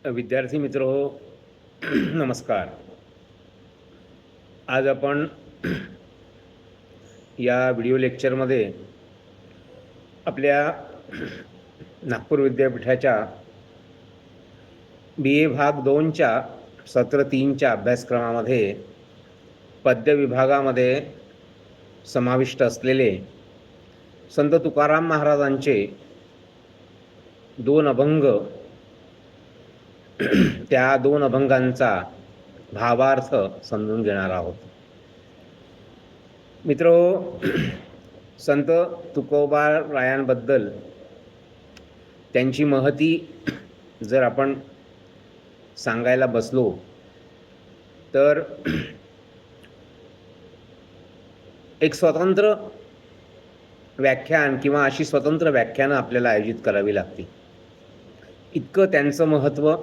विद्यार्थी मित्र हो, नमस्कार. आज आपण या व्हिडिओ लेक्चरमध्ये आपल्या नागपूर विद्यापीठाच्या BA भाग 2च्या सत्र 3च्या अभ्यासक्रमामध्ये पद्य विभागामध्ये समाविष्ट असलेले संत तुकाराम महाराजांचे 2 अभंग, त्या 2 अभंगांचा भावार्थ समजून घेणार आहोत. मित्रहो, संत तुकोबारायांबद्दल त्यांची महती जर आपण सांगायला बसलो तर एक स्वतंत्र व्याख्यान किंवा अशी स्वतंत्र व्याख्यानं आपल्याला आयोजित करावी लागतील. इतकं त्यांचं महत्त्व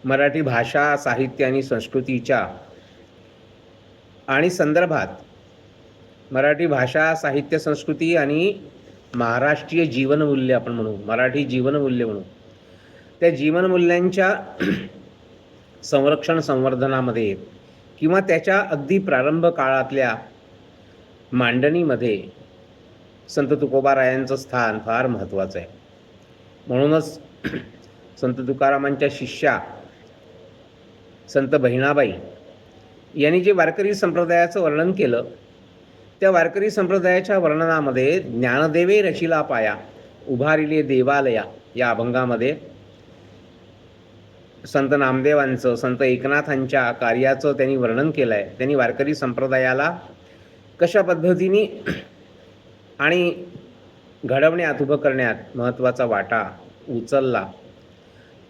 मराठी भाषा, साहित्य आणि संस्कृतीच्या आणि संदर्भात मराठी भाषा, साहित्य, संस्कृती आणि महाराष्ट्रीय जीवनमूल्य आपण म्हणू, मराठी जीवनमूल्य म्हणू, त्या जीवनमूल्यांच्या संरक्षण संवर्धनामध्ये किंवा त्याच्या अगदी प्रारंभ काळातल्या मांडणीमध्ये संत तुकोबारायांचं स्थान फार महत्त्वाचं आहे. म्हणूनच संत तुकारामांच्या शिष्या संत बहिणाबाई यांनी जे वारकरी संप्रदायाचं वर्णन केलं, त्या वारकरी संप्रदायाच्या वर्णनामध्ये ज्ञानदेवे रचिला पाया उभारिले देवालया या अभंगामध्ये संत नामदेवांचं, संत एकनाथांच्या कार्याचं त्यांनी वर्णन केलं आहे. त्यांनी वारकरी संप्रदायाला कशा पद्धतीने आणि घडवण्यात, उभं करण्यात महत्त्वाचा वाटा उचलला,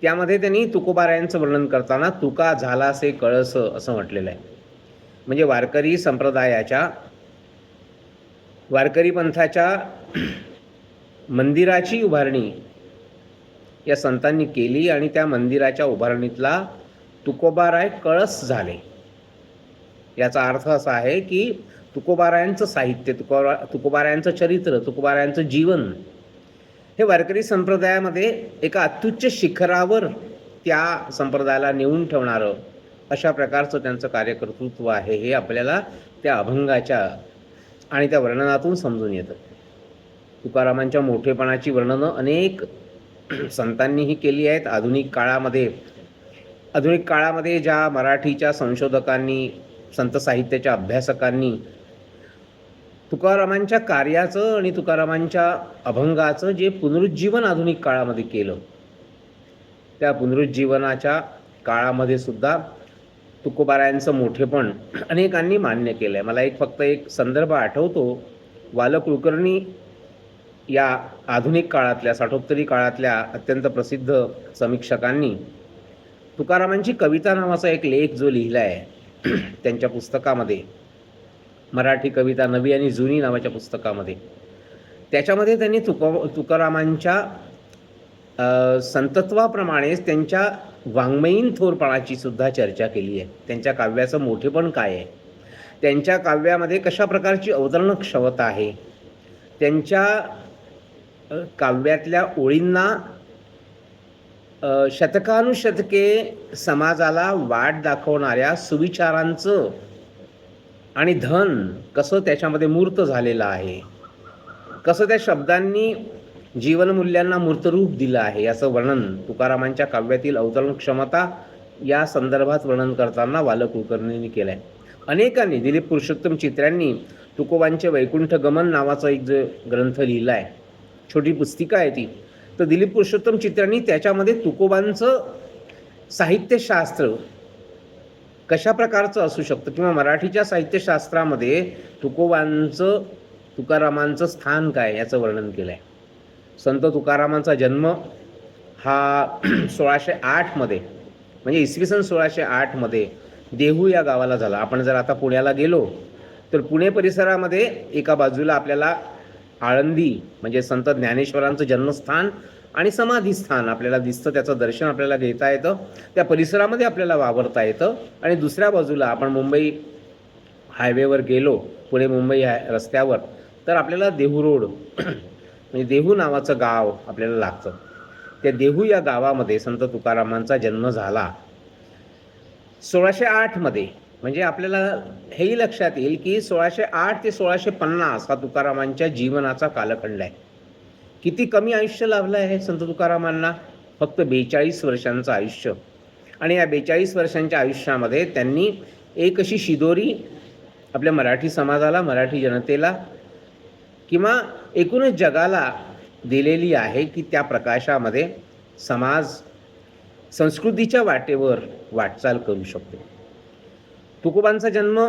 त्यामध्ये त्यांनी तुकोबारायांचं वर्णन करताना तुका झालासे कळस असं म्हटलेलं आहे. म्हणजे वारकरी संप्रदायाच्या, वारकरी पंथाच्या मंदिराची उभारणी या संतांनी केली आणि त्या मंदिराच्या उभारणीतला तुकोबाराय कळस झाले. याचा अर्थ असा आहे की तुकोबारायांचं साहित्य, तुकोबारायांचं चरित्र, तुकोबारायांचं जीवन हे वारकरी संप्रदायामध्ये एका अत्युच्च शिखरावर त्या संप्रदायाला नेऊन ठेवणारं अशा प्रकारचं त्यांचं कार्यकर्तृत्व आहे. हे आपल्याला त्या अभंगाच्या आणि त्या वर्णनातून समजून येतं. तुकारामांच्या मोठेपणाची वर्णनं अनेक संतांनीही केली आहेत. आधुनिक काळामध्ये ज्या मराठीच्या संशोधकांनी, संत साहित्याच्या अभ्यासकांनी तुकारामांच्या कार्याचं आणि तुकारामांच्या अभंगाचं जे पुनरुज्जीवन आधुनिक काळामध्ये केलं, त्या पुनरुज्जीवनाच्या काळामध्ये सुद्धा तुकोबारायांचं मोठेपण अनेकांनी मान्य केलं आहे. मला फक्त एक संदर्भ आठवतो. वाल कुलकर्णी या आधुनिक काळातल्या, साठोत्तरी काळातल्या अत्यंत प्रसिद्ध समीक्षकांनी तुकारामांची कविता नावाचा एक लेख जो लिहिला आहे त्यांच्या पुस्तकामध्ये, मराठी कविता नवी आणि जुनी नावाच्या पुस्तकामध्ये, त्याच्यामध्ये त्यांनी तुकारामांच्या संतत्वाप्रमाणेच त्यांच्या वाङ्मयीन थोरपणाची सुद्धा चर्चा केली आहे. त्यांच्या काव्याचं मोठेपण काय आहे, त्यांच्या काव्यामध्ये कशा प्रकारची अवतरण क्षमता आहे, त्यांच्या काव्यातल्या ओळींना शतकानुशतके समाजाला वाट दाखवणाऱ्या सुविचारांचं आणि धन कसं त्याच्यामध्ये मूर्त झालेलं आहे, कसं त्या शब्दांनी जीवनमूल्यांना मूर्तरूप दिलं आहे, याचं वर्णन तुकारामांच्या काव्यातील अवतरण क्षमता या संदर्भात वर्णन करताना वाल कुलकर्णींनी केलं आहे. अनेकांनी, दिलीप पुरुषोत्तम चित्र्यांनी तुकोबांचे वैकुंठ गमन नावाचा एक जो ग्रंथ लिहिला आहे, छोटी पुस्तिका आहे ती, तर दिलीप पुरुषोत्तम चित्र्यांनी त्याच्यामध्ये तुकोबांचं साहित्यशास्त्र कशा प्रकारचं असू शकतं किंवा मराठीच्या साहित्यशास्त्रामध्ये तुकारामांचं स्थान काय याचं वर्णन केलं आहे. संत तुकारामांचा जन्म हा 1608 मध्ये, म्हणजे इसवी सन 1608 मध्ये देहू या गावाला झाला. आपण जर आता पुण्याला गेलो तर पुणे परिसरामध्ये एका बाजूला आपल्याला आळंदी म्हणजे संत ज्ञानेश्वरांचं जन्मस्थान आणि समाधीस्थान आपल्याला दिसतं, त्याचं दर्शन आपल्याला घेता येतं, त्या परिसरामध्ये आपल्याला वावरता येतं. आणि दुसऱ्या बाजूला आपण मुंबई हायवेवर गेलो, पुणे मुंबई रस्त्यावर, तर आपल्याला देहू रोड म्हणजे देहू नावाचं गाव आपल्याला लागतं. त्या देहू या गावामध्ये संत तुकारामांचा जन्म झाला 1608 मध्ये. म्हणजे आपल्याला हेही लक्षात येईल की 1608 ते 1650 हा तुकारामांच्या जीवनाचा कालखंड आहे. किती कमी आयुष्य लाभलं आहे संत तुकारामांना, फक्त 42 वर्षांचं आयुष्य. आणि या 42 वर्षांच्या आयुष्यामध्ये त्यांनी एक अशी शिदोरी आपल्या मराठी समाजाला, मराठी जनतेला किंवा एकूणच जगाला दिलेली आहे की त्या प्रकाशामध्ये समाज संस्कृतीच्या वाटेवर वाटचाल करू शकतो. तुकोबांचा जन्म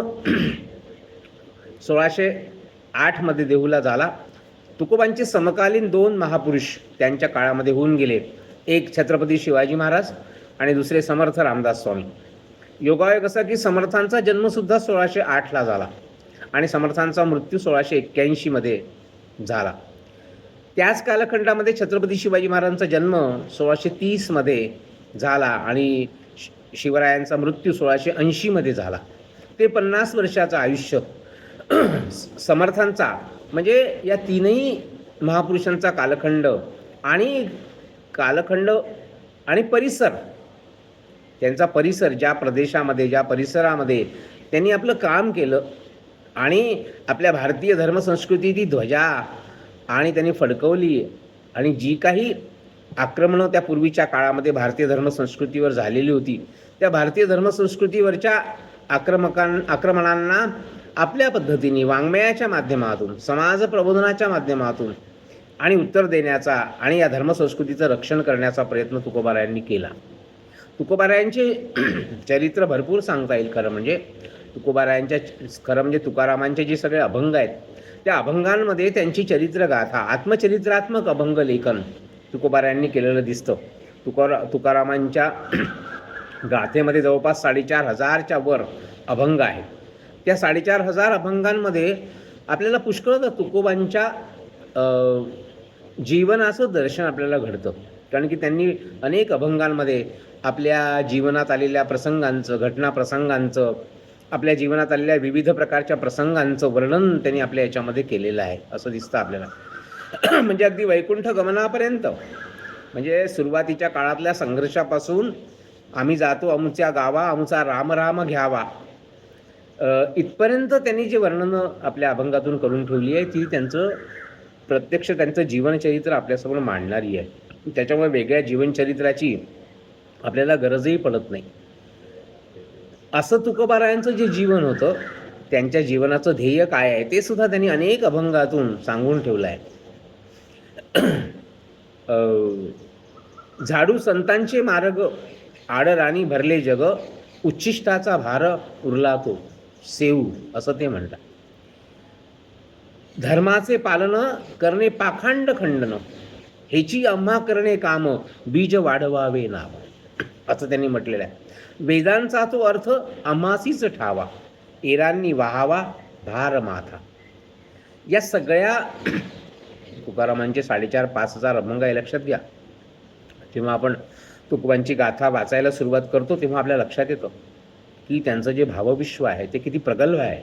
1608 मध्ये देहूला झाला. तुकोबांचे समकालीन 2 महापुरुष त्यांच्या काळामध्ये होऊन गेले. एक छत्रपती शिवाजी महाराज आणि दुसरे समर्थ रामदास स्वामी. योगायोग असा की समर्थांचा जन्मसुद्धा 1608 ला झाला आणि समर्थांचा मृत्यू 1681 मध्ये झाला. त्याच कालखंडामध्ये छत्रपती शिवाजी महाराजांचा जन्म 1630 मध्ये झाला आणि शिवरायांचा मृत्यू 1680 मध्ये झाला. ते 50 वर्षाचं आयुष्य समर्थांचा, म्हणजे या तीनही महापुरुषांचा कालखंड आणि परिसर, त्यांचा परिसर, ज्या प्रदेशामध्ये, ज्या परिसरामध्ये त्यांनी आपलं काम केलं आणि आपल्या भारतीय धर्मसंस्कृतीची ध्वजा आणि त्यांनी फडकवली आणि जी काही आक्रमणं त्या पूर्वीच्या काळामध्ये भारतीय धर्मसंस्कृतीवर झालेली होती, त्या भारतीय धर्मसंस्कृतीवरच्या आक्रमणांना आपल्या पद्धतीने वाङ्मयाच्या माध्यमातून, समाज प्रबोधनाच्या माध्यमातून आणि उत्तर देण्याचा आणि या धर्मसंस्कृतीचं रक्षण करण्याचा प्रयत्न तुकोबारायांनी केला. तुकोबारायांचे चरित्र भरपूर सांगता येईल. खरं म्हणजे तुकारामांचे जे सगळे अभंग आहेत, त्या अभंगांमध्ये त्यांची चरित्रगाथा, आत्मचरित्रात्मक अभंग लेखन तुकोबारायांनी केलेलं दिसतं. तुकारामांच्या गाथेमध्ये जवळपास 4500च्या वर अभंग आहेत. त्या 4500 अभंगांमध्ये आपल्याला पुष्कळ तुकोबांच्या जीवनाचं दर्शन आपल्याला घडतं. कारण की त्यांनी अनेक अभंगांमध्ये आपल्या जीवनात आलेल्या प्रसंगांचं, घटनाप्रसंगांचं, आपल्या जीवनात आलेल्या विविध प्रकारच्या प्रसंगांचं वर्णन त्यांनी आपल्या याच्यामध्ये केलेलं आहे असं दिसतं आपल्याला. म्हणजे अगदी वैकुंठ गमनापर्यंत, म्हणजे सुरुवातीच्या काळातल्या संघर्षापासून आम्ही जातो अमुच्या गावा, अमुचा राम राम घ्यावा, इथपर्यंत त्यांनी जे वर्णनं आपल्या अभंगातून करून ठेवली आहे ती त्यांचं जीवनचरित्र आपल्यासमोर मांडणारी आहे. त्याच्यामुळे वेगळ्या जीवनचरित्राची आपल्याला गरजही पडत नाही. असं तुकोबारायांचं जे जीवन होतं, त्यांच्या जीवनाचं ध्येय काय आहे ते सुद्धा त्यांनी अनेक अभंगातून सांगून ठेवलं आहे. झाडू संतांचे मार्ग, आडराणी भरले जग, उच्छिष्टाचा भार उरला तो सेऊ, असं ते म्हणतात. धर्माचे पालन करणे पाखांड खंडन, हेची आम्हा करणे काम, बीज वाढवावे नाव, असं त्यांनी म्हटलेलं आहे. वेदांचा तो अर्थ आम्हासीच ठावा, एरांनी वाहावा भार माथा. या सगळ्या तुकारामांचे 4500-5000 अभंग आहे, लक्षात घ्या. जेव्हा आपण तुकोबांची गाथा वाचायला सुरुवात करतो तेव्हा आपल्या लक्षात येतं की त्यांचं जे भावविश्व आहे ते किती प्रगल्भ आहे.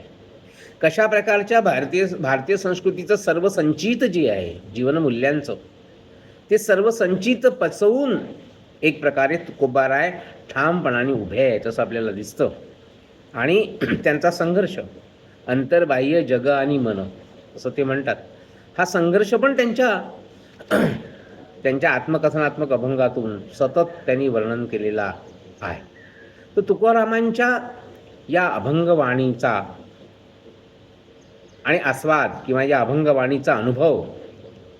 कशा प्रकारच्या भारतीय संस्कृतीचं सर्व संचित जे आहे जीवनमूल्यांचं, ते सर्व संचित पचवून एक प्रकारे तुकोबाराय ठामपणाने उभे आहेत असं आपल्याला दिसतं. आणि त्यांचा संघर्ष, अंतर्बाह्य जग आणि मन असं ते म्हणतात, हा संघर्ष पण त्यांच्या आत्मकथनात्मक अभंगातून सतत त्यांनी वर्णन केलेला आहे. तर तुकारामांच्या या अभंगवाणीचा आणि आस्वाद किंवा या अभंगवाणीचा अनुभव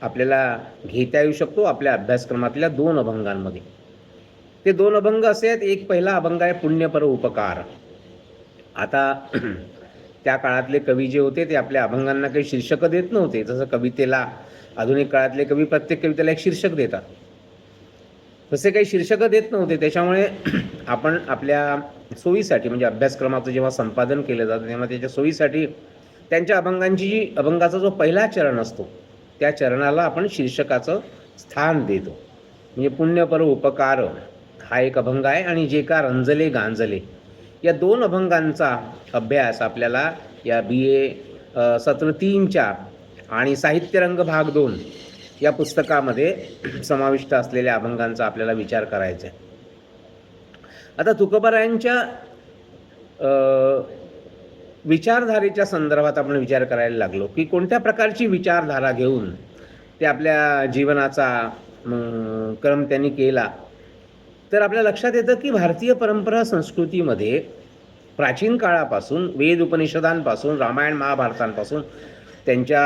आपल्याला घेता येऊ शकतो आपल्या अभ्यासक्रमातल्या 2 अभंगांमध्ये. ते 2 अभंग असे आहेत. एक पहिला अभंग आहे पुण्यपर उपकार. आता त्या काळातले कवी जे होते ते आपल्या अभंगांना काही शीर्षकं देत नव्हते. जसं कवितेला आधुनिक काळातले कवी प्रत्येक कवितेला एक शीर्षक देतात, तसे काही शीर्षकं देत नव्हते. त्याच्यामुळे आपण आपल्या सोयीसाठी, म्हणजे अभ्यासक्रमाचं जेव्हा संपादन केलं जातं तेव्हा त्याच्या सोयीसाठी त्यांच्या अभंगाचा जो पहिला चरण असतो त्या चरणाला आपण शीर्षकाचं स्थान देतो. म्हणजे पुण्यपर उपकार हा एक अभंग आहे आणि जे का रंजले गांजले या 2 अभंगांचा अभ्यास आपल्याला या BA सत्र 3च्या आणि साहित्यरंग भाग 2 या पुस्तकामध्ये समाविष्ट असलेल्या अभंगांचा आपल्याला विचार करायचा आहे. आता तुकोबारायांच्या विचारधारेच्या संदर्भात आपण विचार करायला लागलो की कोणत्या प्रकारची विचारधारा घेऊन ते आपल्या जीवनाचा क्रम त्यांनी केला, तर आपल्या लक्षात येतं की भारतीय परंपरा संस्कृतीमध्ये प्राचीन काळापासून वेद उपनिषदांपासून रामायण महाभारतांपासून त्यांच्या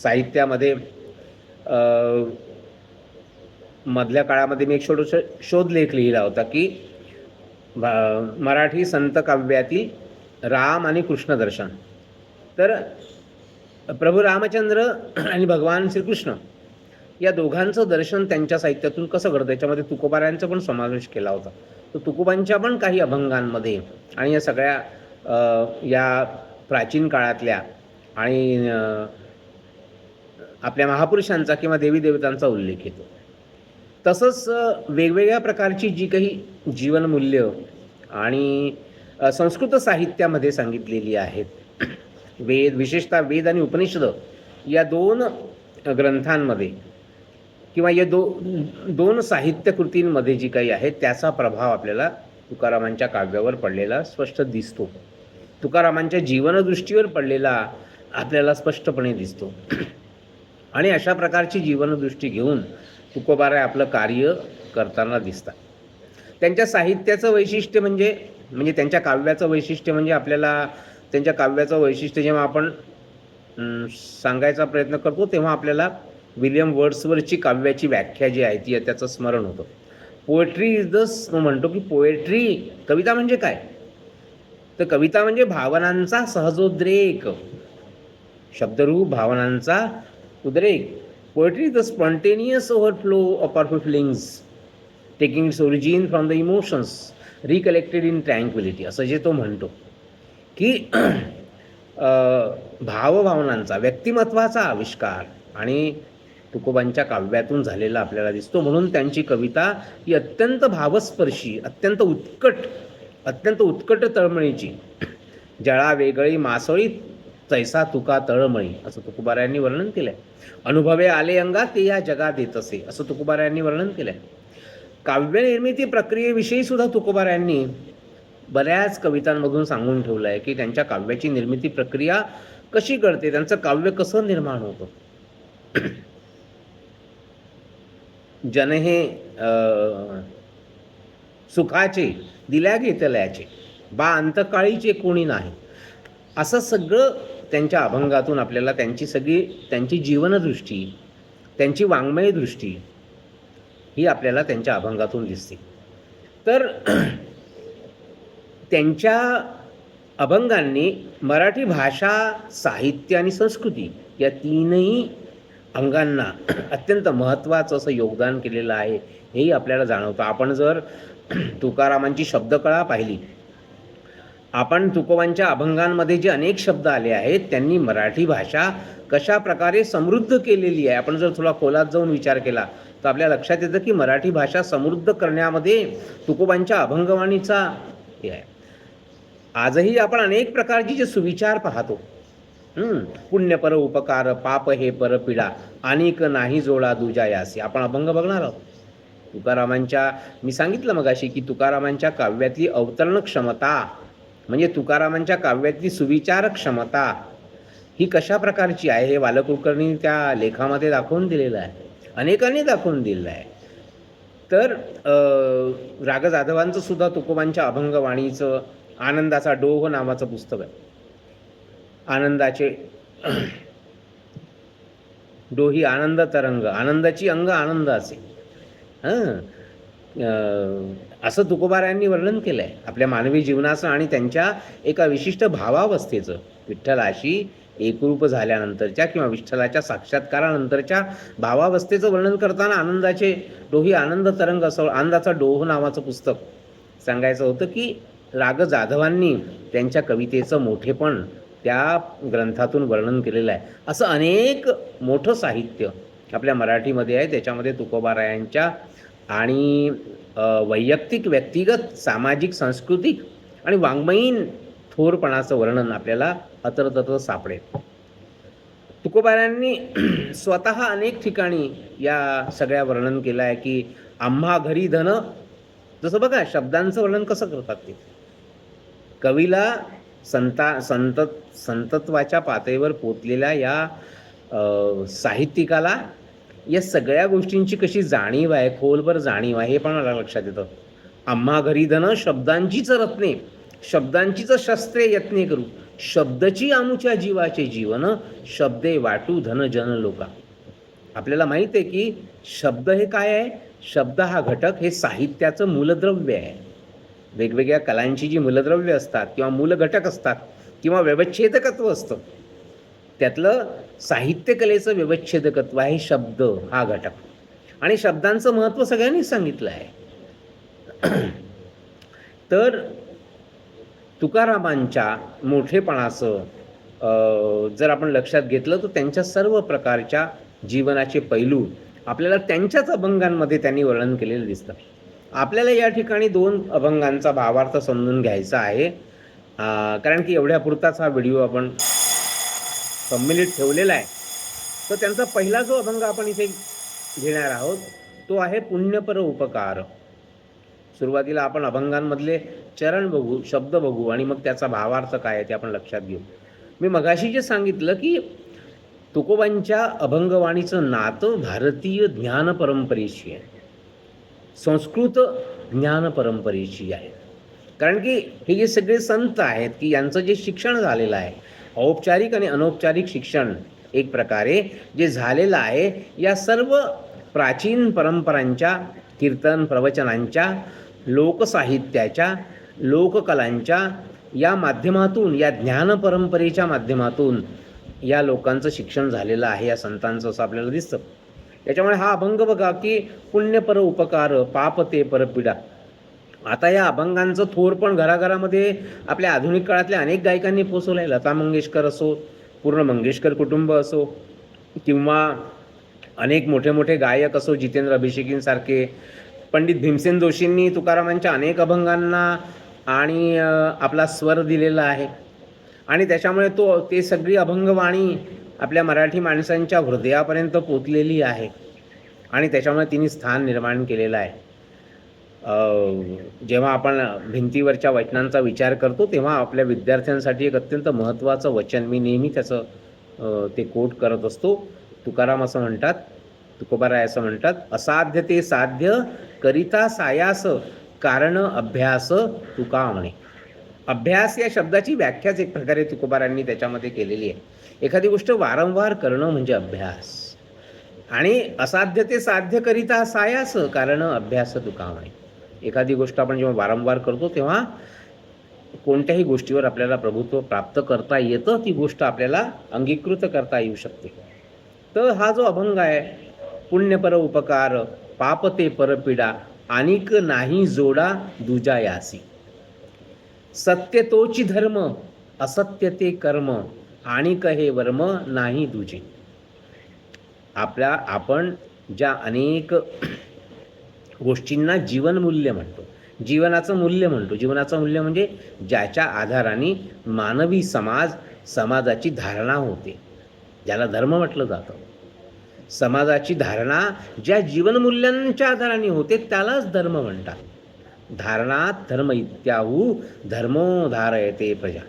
साहित्यामध्ये मधल्या काळामध्ये मी एक छोटासा शोधलेख लिहिला होता की मराठी संत काव्यातील राम आणि कृष्णदर्शन. तर प्रभू रामचंद्र आणि भगवान श्रीकृष्ण या दोघांचं दर्शन त्यांच्या साहित्यातून कसं घडतं याच्यामध्ये तुकोबारायांचा पण समावेश केला होता. तर तुकोबांच्या पण काही अभंगांमध्ये आणि या सगळ्या या प्राचीन काळातल्या आणि आपल्या महापुरुषांचा किंवा देवी देवतांचा उल्लेख येतो. तसंच वेगवेगळ्या प्रकारची जी काही जीवनमूल्य आणि संस्कृत साहित्यामध्ये सांगितलेली आहेत, वेद विशेषतः वेद आणि उपनिषद या दोन ग्रंथांमध्ये किंवा या दोन साहित्यकृतींमध्ये जी काही आहे त्याचा प्रभाव आपल्याला तुकारामांच्या काव्यावर पडलेला स्पष्ट दिसतो. तुकारामांच्या जीवनदृष्टीवर पडलेला आपल्याला स्पष्टपणे दिसतो. आणि अशा प्रकारची जीवनदृष्टी घेऊन तुकोबाराय आपलं कार्य करताना दिसतात. त्यांच्या साहित्याचं वैशिष्ट्य म्हणजे त्यांच्या काव्याचं वैशिष्ट्य म्हणजे आपल्याला त्यांच्या काव्याचं वैशिष्ट्य जेव्हा आपण सांगायचा प्रयत्न करतो तेव्हा आपल्याला विलियम वर्ड्सवर्थची काव्याची व्याख्या जी आहे ती त्याचं स्मरण होतं. पोएट्री इज द म्हणतो की पोएट्री कविता म्हणजे काय, तर कविता म्हणजे भावनांचा सहजोद्रेक, शब्दरूप भावनांचा उद्रेक. Poetry is the spontaneous overflow of powerful feelings taking its origin from the emotions recollected in tranquillity, असं जे तो म्हणतो की भावभावनांचा व्यक्तिमत्वाचा आविष्कार आणि तुकोबांच्या काव्यातून झालेला आपल्याला दिसतो. म्हणून त्यांची कविता ही अत्यंत भावस्पर्शी, अत्यंत उत्कट तळमळीची, जळा वेगळी मासळी तैसा तुका तळमळी, असं तुकोबारायांनी वर्णन केलं आहे. अनुभवे आले अंगा ते या जगात येत असे, असं तुकोबारायांनी वर्णन केलं आहे. काव्यनिर्मिती प्रक्रियेविषयी सुद्धा तुकोबारायांनी बऱ्याच कवितांमधून सांगून ठेवलं आहे की त्यांच्या काव्याची निर्मिती प्रक्रिया कशी घडते, त्यांचं काव्य कसं निर्माण होतं. जन हे सुखाचे दिल्या घेतल्याचे बा अंतकाळीचे कोणी नाही, असं सगळं त्यांच्या अभंगातून आपल्याला त्यांची जीवनदृष्टी, त्यांची वाङ्मय दृष्टी ही आपल्याला त्यांच्या अभंगातून दिसते. तर त्यांच्या अभंगांनी मराठी भाषा, साहित्य आणि संस्कृती या तीनही अंगांना अत्यंत महत्त्वाचं असं योगदान केलेलं आहे, हेही आपल्याला जाणवतं. आपण जर तुकारामांची शब्दकळा पाहिली, आपण तुकोबांच्या अभंगांमध्ये जे अनेक शब्द आले आहेत त्यांनी मराठी भाषा कशा प्रकारे समृद्ध केलेली आहे, आपण जर थोडा खोलात जाऊन विचार केला तर आपल्या लक्षात येतं की मराठी भाषा समृद्ध करण्यामध्ये तुकोबांच्या अभंगवाणीचा हे आहे. आजही आपण अनेक प्रकारचे जे सुविचार पाहतो, पुण्य पर उपकार पाप हे पर पीडा अनेक नाही जोडा दुजा यासी, आपण अभंग बघणार आहोत. तुकारामांच्या मी सांगितलं मगाशी की तुकारामांच्या काव्यातली अवतरण क्षमता म्हणजे तुकारामांच्या काव्यातली सुविचार क्षमता ही कशा प्रकारची आहे हे वालकुलकर्णी त्या लेखामध्ये दाखवून दिलेलं आहे, अनेकांनी दाखवून दिलेलं आहे. तर राग जाधवांचं सुद्धा तुकोबांच्या अभंगवाणीचं आनंदाचा डोह नावाचं पुस्तक आहे. आनंदाचे डोही आनंद तरंग, आनंदाची अंग आनंदाचे, असं तुकोबारायांनी वर्णन केलं आहे आपल्या मानवी जीवनाचं आणि त्यांच्या एका विशिष्ट भावावस्थेचं. विठ्ठलाशी एकरूप झाल्यानंतरच्या किंवा विठ्ठलाच्या साक्षात्कारानंतरच्या भावावस्थेचं वर्णन करताना आनंदाचे डोही आनंद तरंग असं आनंदाचा डोह नावाचं पुस्तक सांगायचं होतं की राग जाधवांनी त्यांच्या कवितेचं मोठेपण त्या ग्रंथातून वर्णन केलेलं आहे. असं अनेक मोठं साहित्य आपल्या मराठीमध्ये आहे, त्याच्यामध्ये तुकोबारायांच्या आणि वैयक्तिक, व्यक्तिगत, सामाजिक, सांस्कृतिक आणि वाङ्मयीन थोरपणाचं वर्णन आपल्याला अतरतत्र सापडेल. तुकोबारायांनी स्वतः अनेक ठिकाणी या सगळ्या वर्णन केलं आहे की आम्हा घरी धन, जसं बघा शब्दांचं वर्णन कसं करतात ते. कवीला संतत्वाच्या पातळीवर पोचलेल्या या साहित्यिकाला या सगळ्या गोष्टींची कशी जाणीव आहे, खोलवर जाणीव आहे, हे पण मला लक्षात येतं. आम्हा घरी धन शब्दांचीच रत्ने, शब्दांचीच शस्त्रे यत्ने करू, शब्दची आमुच्या जीवाचे जीवन, शब्दे वाटू धन जन लोका. आपल्याला माहीत आहे की शब्द हे काय आहे. शब्द हा घटक हे साहित्याचं मूलद्रव्य आहे. वेगवेगळ्या कलांची जी मूलद्रव्य असतात किंवा मूल घटक असतात किंवा व्यवच्छेदकत्व असतं, त्यातलं साहित्यकलेचं व्यवच्छेदकत्व आहे शब्द हा घटक. आणि शब्दांचं महत्त्व सगळ्यांनीच सांगितलं आहे. तर तुकारामांच्या मोठेपणाचं जर आपण लक्षात घेतलं तर त्यांच्या सर्व प्रकारच्या जीवनाचे पैलू आपल्याला त्यांच्याच अभंगांमध्ये त्यांनी वर्णन केलेलं दिसतं. आपल्याला या ठिकाणी 2 अभंगांचा भावार्थ समजून घ्यायचा आहे, कारण की एवढ्या पुरताच हा व्हिडिओ आपण सम्मिलित ठेवलेला आहे. तर त्यांचा पहिला जो अभंग आपण इथे घेणार आहोत तो आहे पुण्यपर उपकार. सुरुवातीला आपण अभंगांमधले चरण बघू, शब्द बघू आणि मग त्याचा भावार्थ काय आहे ते आपण लक्षात घेऊ. मी मगाशी जे सांगितलं की तुकोबांच्या अभंगवाणीचं नातं भारतीय ज्ञान परंपरेशी आहे, संस्कृत ज्ञान परंपरेची आहे. कारण की हे जे सगळे संत आहेत की यांचं जे शिक्षण झालेलं आहे, औपचारिक आणि अनौपचारिक शिक्षण एक प्रकारे जे झालेलं आहे, या सर्व प्राचीन परंपरांच्या, कीर्तन प्रवचनांच्या, लोकसाहित्याच्या, लोककलांच्या या माध्यमातून, या ज्ञान परंपरेच्या माध्यमातून या लोकांचं शिक्षण झालेलं आहे, या संतांचं, असं आपल्याला दिसतं. त्याच्यामुळे हा अभंग बघा की पुण्यपर उपकार पाप ते परपीडा. आता या अभंगांचं थोर पण घराघरामध्ये आपल्या आधुनिक काळातल्या अनेक गायकांनी पोचवलं आहे. लता मंगेशकर असो, पूर्ण मंगेशकर कुटुंब असो, किंवा अनेक मोठे मोठे गायक असो, जितेंद्र अभिषेकींसारखे. पंडित भीमसेन जोशींनी तुकारामांच्या अनेक अभंगांना आणि आपला स्वर दिलेला आहे. आणि त्याच्यामुळे ते सगळी अभंगवाणी आपल्या मराठी माणसांच्या हृदयापर्यंत पोचलेली आहे आणि त्याच्यामुळे तिने स्थान निर्माण केलेलं आहे. जेव्हा आपण भिंतीवरच्या वचनांचा विचार करतो तेव्हा आपल्या विद्यार्थ्यांसाठी एक अत्यंत महत्त्वाचं वचन मी नेहमी त्याचं ते कोट करत असतो. तुकाराम असं म्हणतात, तुकोबाराय असं म्हणतात, असाध्य ते साध्य करिता सायास कारण अभ्यास तुका म्हणे. अभ्यास या शब्दाची व्याख्याच एक प्रकारे तुकोबारांनी त्याच्यामध्ये केलेली आहे. एखादी गोष्ट वारंवार करणं म्हणजे अभ्यास. आणि असाध्य ते साध्य करिता सायास कारण अभ्यास तुका म्हणे. एखादी गोष्ट आपण जेव्हा वारंवार करतो तेव्हा कोणत्याही गोष्टीवर आपल्याला प्रभुत्व प्राप्त करता येतं, ती गोष्ट आपल्याला अंगीकृत करता येऊ शकते. तर हा जो अभंग आहे, पुण्यपर उपकार पाप ते परपीडा आणिक नाही जोडा दुजा यासी, सत्य तोची धर्म असत्य ते कर्म आणिक हे वर्म नाही दुजे. आपण ज्या अनेक गोष्टींना जीवनमूल्य म्हणतो, जीवनाचं मूल्य म्हणतो, जीवनाचं मूल्य म्हणजे ज्याच्या आधाराने मानवी समाजाची धारणा होते, ज्याला धर्म म्हटलं जातं. समाजाची धारणा ज्या जीवनमूल्यांच्या आधाराने होते त्यालाच धर्म म्हणतात. धारणात धर्म इत्याहू धर्मो धारयते प्रजा.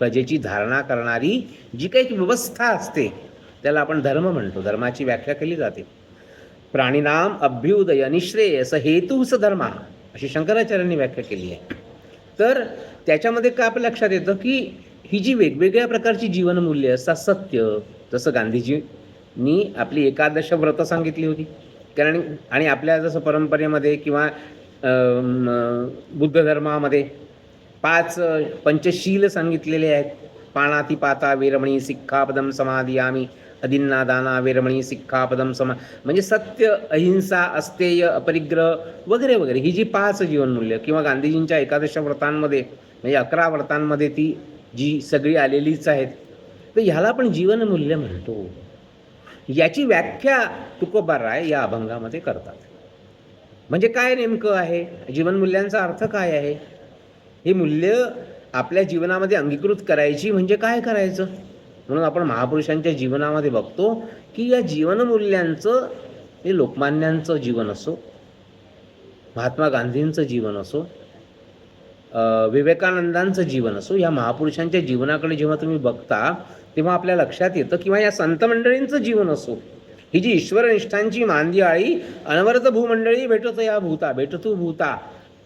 प्रजेची धारणा करणारी जी काही व्यवस्था असते त्याला आपण धर्म म्हणतो, धर्माची व्याख्या केली जाते. प्राणीनाम अभ्युदय निश्रेयस हेतूस धर्मा, अशी शंकराचार्यांनी व्याख्या केली आहे. तर त्याच्यामध्ये काय आपल्या लक्षात येतं की ही जी वेगवेगळ्या प्रकारची जीवनमूल्य असतात, सत्य, जसं गांधीजींनी आपली एकादश व्रत सांगितली होती, कारण आणि आपल्या जसं परंपरेमध्ये किंवा बुद्ध धर्मामध्ये 5 पंचशील सांगितलेले आहेत. पाणातिपाता वेरमणी सिक्खापदम समादियामी, अदिन्ना दाना वेरमणी सिक्खापदम म्हणजे सत्य, अहिंसा, अस्तेय, अपरिग्रह वगैरे वगैरे, ही जी 5 जीवनमूल्य किंवा गांधीजींच्या एकादश व्रतांमध्ये म्हणजे 11 व्रतांमध्ये ती जी सगळी आलेलीच आहेत. तर ह्याला आपण जीवनमूल्य म्हणतो. याची व्याख्या तुकोबाराय या अभंगामध्ये करतात. म्हणजे काय नेमकं आहे जीवनमूल्यांचा अर्थ काय आहे? हे मूल्य आपल्या जीवनामध्ये अंगीकृत करायची म्हणजे काय करायचं? म्हणून आपण महापुरुषांच्या जीवनामध्ये बघतो की या जीवनमूल्यांचं, हे लोकमान्यांचं जीवन असो, महात्मा गांधींचं जीवन असो, विवेकानंदांचं जीवन असो, या महापुरुषांच्या जीवनाकडे जेव्हा तुम्ही बघता तेव्हा आपल्या लक्षात येतं, किंवा या संत मंडळींचं जीवन असो, ही जी ईश्वरनिष्ठांची मांदियाळी अनवरत भूमंडळी भेटत या भूता, भेटतू भूता,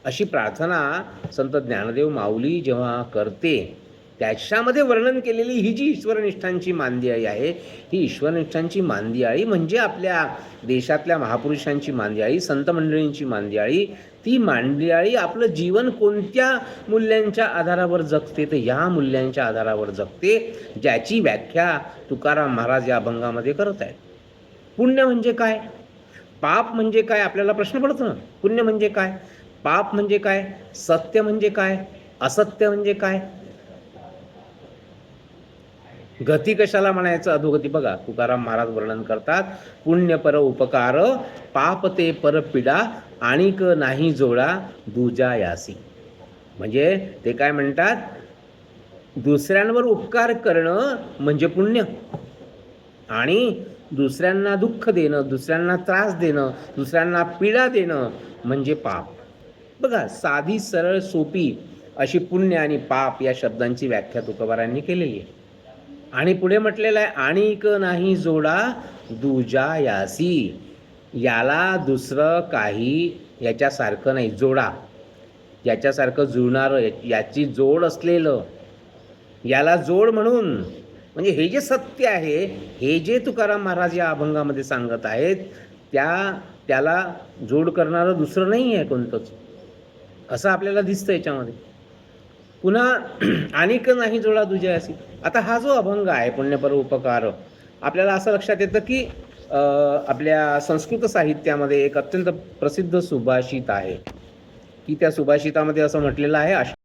अशी प्रार्थना संत ज्ञानदेव माऊली जेव्हा करते, त्याच्यामध्ये वर्णन केलेली ही जी ईश्वरनिष्ठांची मांदियाळी आहे, ही ईश्वरनिष्ठांची मांदियाळी म्हणजे आपल्या देशातल्या महापुरुषांची मांदियाळी, संत मंडळींची मांदियाळी. ती मांदियाळी आपलं जीवन कोणत्या मूल्यांच्या आधारावर जगते, तर या मूल्यांच्या आधारावर जगते, ज्याची व्याख्या तुकाराम महाराज या अभंगामध्ये करत आहेत. पुण्य म्हणजे काय, पाप म्हणजे काय, आपल्याला प्रश्न पडतो ना. पुण्य म्हणजे काय, पाप म्हणजे काय, सत्य म्हणजे काय, असत्य म्हणजे काय, गती कशाला म्हणायचं, अधोगती. बघा तुकाराम महाराज वर्णन करतात, पुण्य पर उपकार, पाप ते पर पीडा, आणिक नाही जोडा दुजा यासी. म्हणजे ते काय म्हणतात, दुसऱ्यांवर उपकार करणं म्हणजे पुण्य, आणि दुसऱ्यांना दुःख देणं, दुसऱ्यांना त्रास देणं, दुसऱ्यांना पीडा देणं म्हणजे पाप. बघा साधी सरळ सोपी अशी पुण्य आणि पाप या शब्दांची व्याख्या तुकोबारांनी केलेली आहे. आणि पुढे म्हटलेलं आहे, आणिक नाही जोडा दुजा यासी. याला दुसरं काही याच्यासारखं नाही, जोडा याच्यासारखं जुळणारं, याची जोड असलेलं, याला जोड म्हणून, म्हणजे हे जे सत्य आहे, हे जे तुकाराम महाराज या अभंगामध्ये सांगत आहेत, त्याला जोड करणारं दुसरं नाही आहे कोणतंच, असं आपल्याला दिसतं याच्यामध्ये. पुन्हा अनेक नाही जोडा दुजा यासी. आता हा जो अभंग आहे पुण्यपर उपकार, आपल्याला असं लक्षात येतं की आपल्या संस्कृत साहित्यामध्ये एक अत्यंत प्रसिद्ध सुभाषित आहे, की त्या सुभाषितामध्ये असं म्हटलेलं आहे,